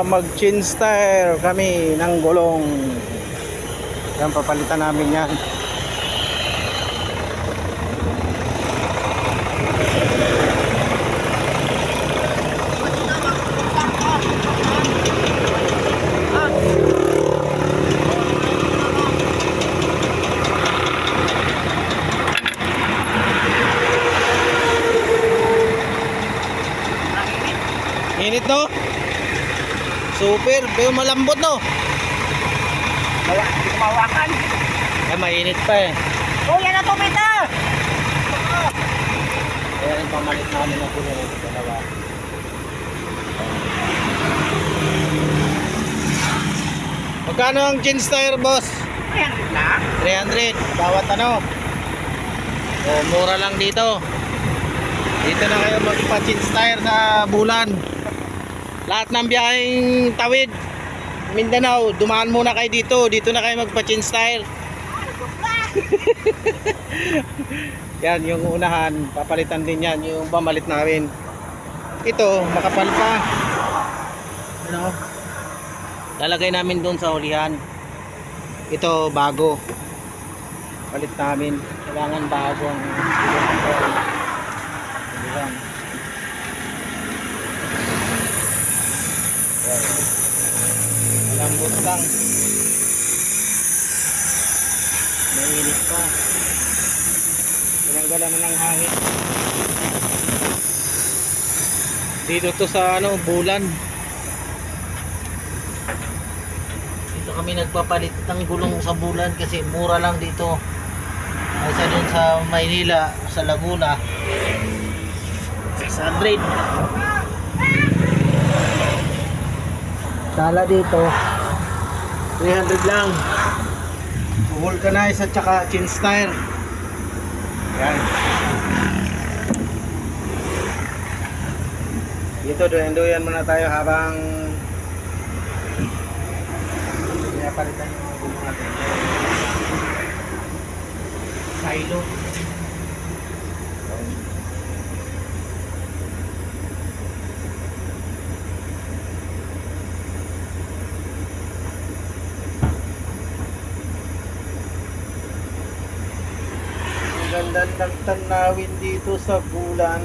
mag-change tire kami ng gulong. Yan, papalitan namin yan. Init no? Super, pero malambot no? Hindi ko mawakan. Ay, mainit pa eh. Oh, yan ang tubig na! Ayan, pamalit namin na puno ng dalawa. Magkano ang change tire, boss? Ayan na. 300 bawat ano. O, mura lang dito. Dito na kayo magpa-change tire sa Bulan. Lahat ng biyaheng tawid Mindanao, dumaan muna kayo dito. Dito na kayo magpa-change tire. Yan, yung unahan, papalitan din yan. Yung pamalit namin. Ito, makapal pa. Ano? Lalagay namin doon sa ulihan. Ito, bago. Palit namin. Kailangan bago ang ulihan. Malambot lang. Mainit pa. Tinanggalan na ng hangin. Dito to sa ano, Bulan. Dito kami nagpapalit ng gulong sa Bulan kasi mura lang dito. Kaysa dun sa Maynila, sa Laguna, 600. Sala dito 300 lang. Vulcanize at saka change tire. Yan. Dito duyan muna tayo habang pinapalitan yung gulong natin. Silo. Ganda ng tanawin dito sa Bulan.